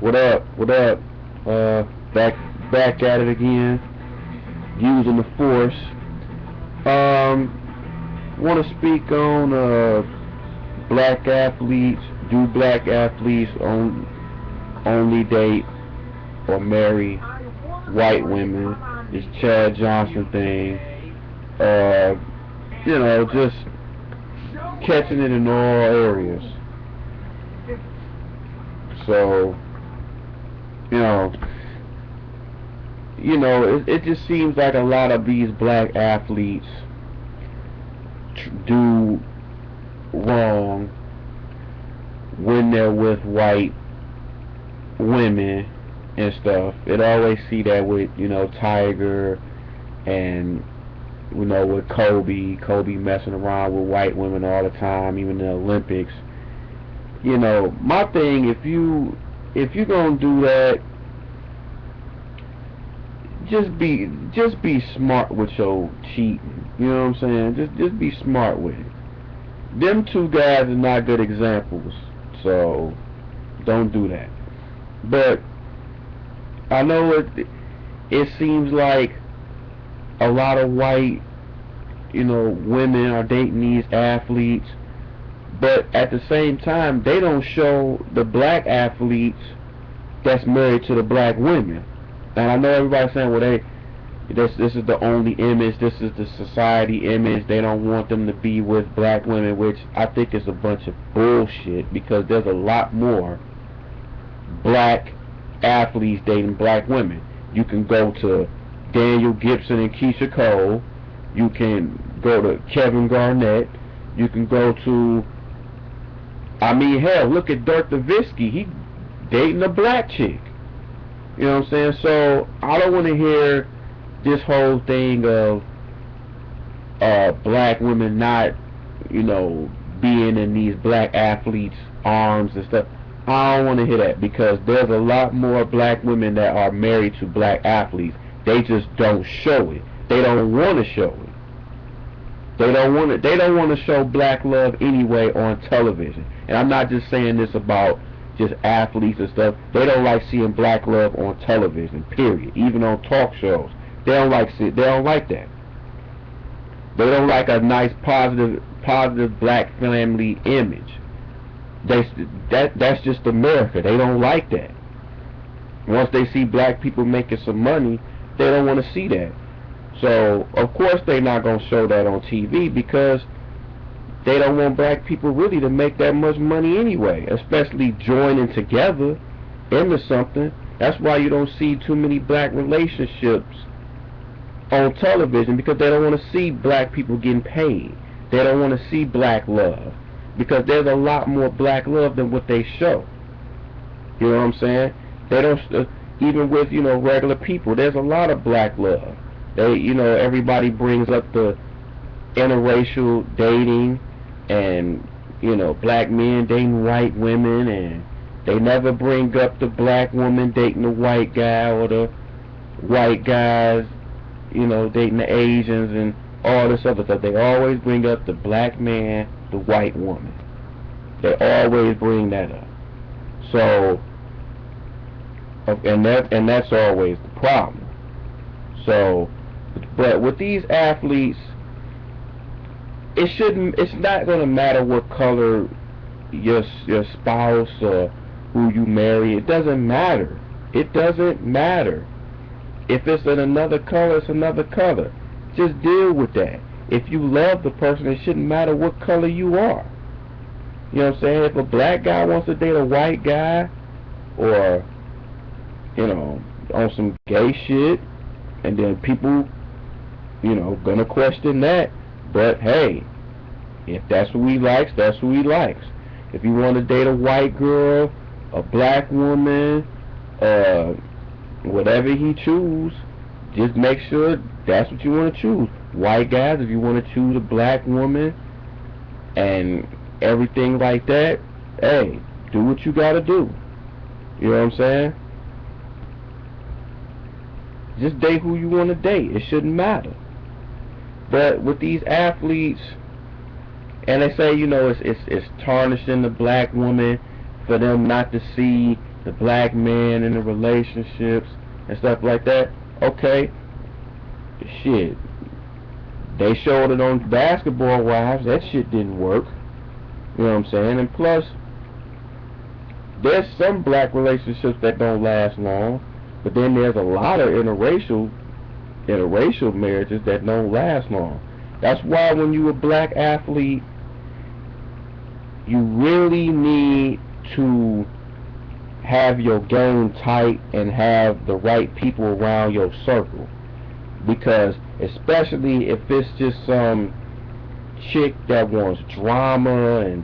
What up? What up? Back at it again, using the force. Want to speak on black athletes. Do black athletes only date or marry white women? This Chad Johnson thing. Uh, just catching it in all areas. So, you know, it just seems like a lot of these black athletes do wrong when they're with white women and stuff. It always see that with, Tiger and, with Kobe messing around with white women all the time, even in the Olympics. My thing, if you gonna do that, just be smart with your cheating. You know what I'm saying? Just be smart with it. Them two guys are not good examples, so don't do that. But I know it seems like a lot of white, women are dating these athletes, but at the same time they don't show the black athletes that's married to the black women. And I know everybody's saying, well, this is the only image, this is the society image, they don't want them to be with black women, which I think is a bunch of bullshit, because there's a lot more black athletes dating black women. You can go to Daniel Gibson and Keisha Cole, you can go to Kevin Garnett, you can go to, hell, look at Dirk Nowitzki, he dating a black chick. You know what I'm saying? So I don't want to hear this whole thing of black women not, being in these black athletes' arms and stuff. I don't want to hear that, because there's a lot more black women that are married to black athletes. They just don't show it. They don't want to show it. They don't want to show black love anyway on television. And I'm not just saying this about just athletes and stuff. They don't like seeing black love on television, period. Even on talk shows, they don't like that. They don't like a nice positive black family image. That's just America. They don't like that. Once they see black people making some money, they don't want to see that. So of course they're not gonna show that on TV, because they don't want black people really to make that much money anyway, especially joining together into something. That's why you don't see too many black relationships on television, because they don't want to see black people getting paid. They don't want to see black love, because there's a lot more black love than what they show. You know what I'm saying? They don't, even with, regular people, there's a lot of black love. Everybody brings up the interracial dating, and black men dating white women, and they never bring up the black woman dating the white guy, or the white guys dating the Asians, and all this other stuff. They always bring up the black man, the white woman. They always bring that up. So and that's always the problem. So, but with these athletes, it's not going to matter what color your spouse or who you marry. It doesn't matter. It doesn't matter. If it's in another color, it's another color. Just deal with that. If you love the person, it shouldn't matter what color you are. You know what I'm saying? If a black guy wants to date a white guy, or on some gay shit, and then people gonna question that. But hey, if that's who he likes, that's who he likes. If you want to date a white girl, a black woman, whatever he choose, just make sure that's what you want to choose. White guys, if you want to choose a black woman and everything like that, hey, do what you gotta do. You know what I'm saying? Just date who you want to date. It shouldn't matter. But with these athletes, and they say, it's tarnishing the black woman for them not to see the black man in the relationships and stuff like that. Okay, shit, they showed it on Basketball Wives. That shit didn't work. You know what I'm saying? And plus, there's some black relationships that don't last long, but then there's a lot of interracial marriages that don't last long. That's why when you're a black athlete, you really need to have your game tight and have the right people around your circle. Because especially if it's just some chick that wants drama and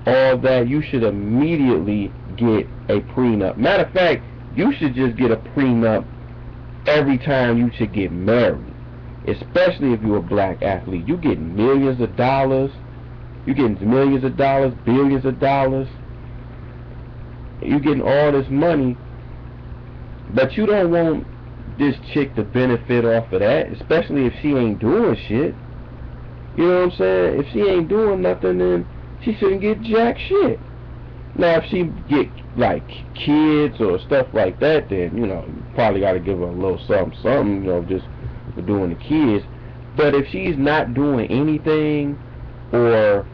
all that, you should immediately get a prenup. Matter of fact, you should just get a prenup every time you should get married. Especially if you're a black athlete. You get millions of dollars. You getting millions of dollars, billions of dollars. You getting all this money, but you don't want this chick to benefit off of that, especially if she ain't doing shit. You know what I'm saying? If she ain't doing nothing, then she shouldn't get jack shit. Now, if she get like kids or stuff like that, then you probably got to give her a little something, just for doing the kids. But if she's not doing anything, or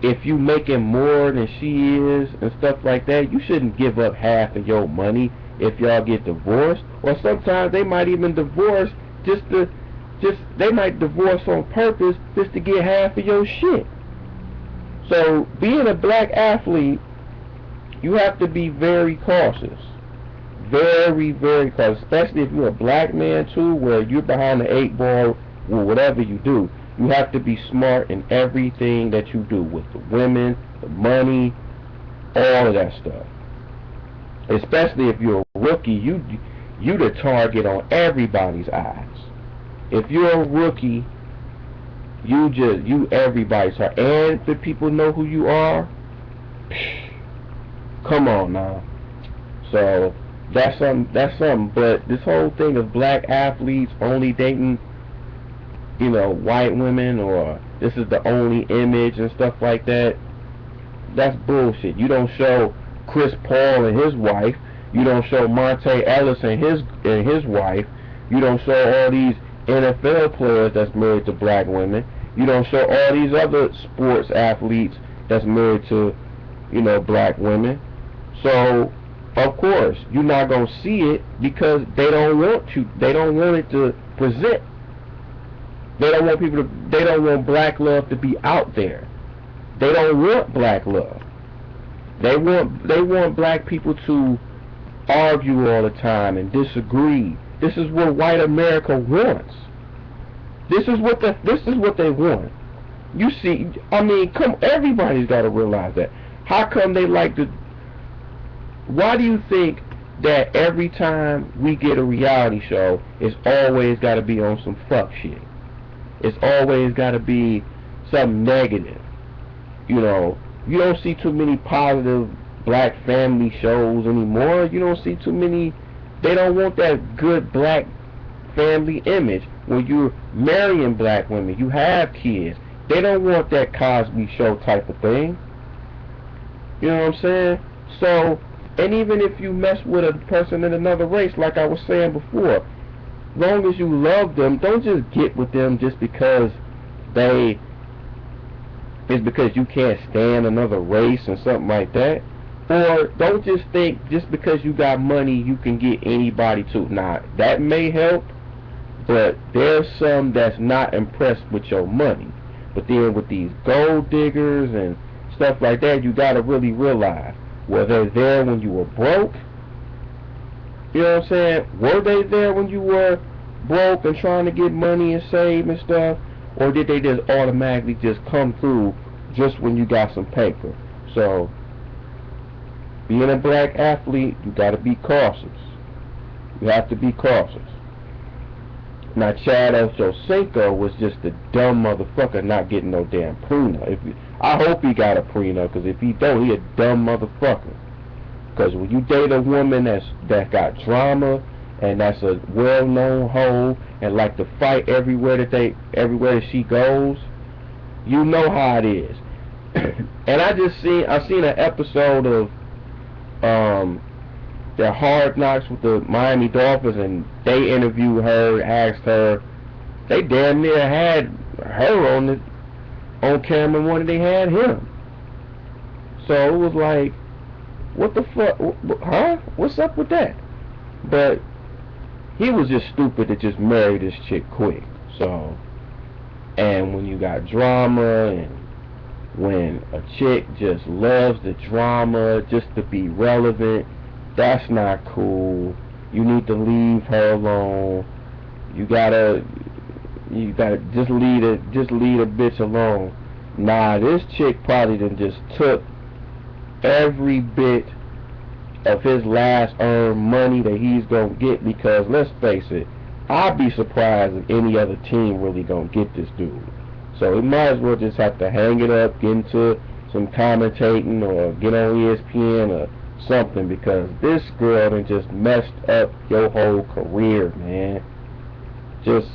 if you making more than she is and stuff like that, you shouldn't give up half of your money if y'all get divorced. Or sometimes they might even divorce they might divorce on purpose just to get half of your shit. So being a black athlete, you have to be very cautious. Very, very cautious. Especially if you're a black man too, where you're behind the 8 ball or whatever you do. You have to be smart in everything that you do, with the women, the money, all of that stuff. Especially if you're a rookie, you the target on everybody's eyes. If you're a rookie, you everybody's target. And if people know who you are, come on now. So that's something. But this whole thing of black athletes only dating white women, or this is the only image and stuff like that, that's bullshit. You don't show Chris Paul and his wife. You don't show Monte Ellis and his wife. You don't show all these NFL players that's married to black women. You don't show all these other sports athletes that's married to, black women. So, of course, you're not going to see it because they don't want it to present. They don't want black love to be out there. They don't want black love. They want black people to argue all the time and disagree. This is what white America wants. This is what they want. You see, everybody's got to realize that. How come they like to? Why do you think that every time we get a reality show, it's always got to be on some fuck shit? It's always got to be something negative. You don't see too many positive black family shows anymore. You don't see too many. They don't want that good black family image. When you're marrying black women, you have kids. They don't want that Cosby Show type of thing. You know what I'm saying? So, and even if you mess with a person in another race, like I was saying before, long as you love them, don't just get with them just because it's because you can't stand another race or something like that. Or don't just think just because you got money you can get anybody to. Now, that may help, but there's some that's not impressed with your money. But then with these gold diggers and stuff like that, you gotta really realize, were they there when you were broke? You know what I'm saying? Were they there when you were broke and trying to get money and save and stuff? Or did they just automatically just come through just when you got some paper? So, being a black athlete, you gotta be cautious. You have to be cautious. Now, Chad Ochocinco was just a dumb motherfucker not getting no damn prenup. I hope he got a prenup, because if he don't, he a dumb motherfucker. Because when you date a woman that got drama, and that's a well-known hoe, and like to fight everywhere that she goes, you know how it is. And I seen an episode of their Hard Knocks with the Miami Dolphins, and they interviewed her, asked her. They damn near had her on camera when they had him. So it was like, what the fuck? Huh? What's up with that? But he was just stupid to just marry this chick quick. So, and when you got drama, and when a chick just loves the drama just to be relevant, that's not cool. You need to leave her alone. You gotta just leave a bitch alone. Nah, this chick probably done just took every bit of his last earned money that he's gonna get, because let's face it, I'd be surprised if any other team really gonna get this dude. So he might as well just have to hang it up, get into some commentating, or get on ESPN or something, because this girl done just messed up your whole career, man. Just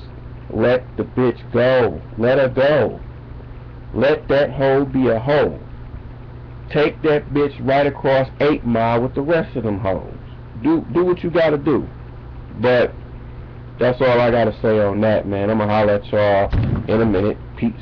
let the bitch go. Let her go. Let that hoe be a hoe. Take that bitch right across 8 Mile with the rest of them hoes. Do what you gotta do. But that's all I gotta say on that, man. I'm gonna holler at y'all in a minute. Peace.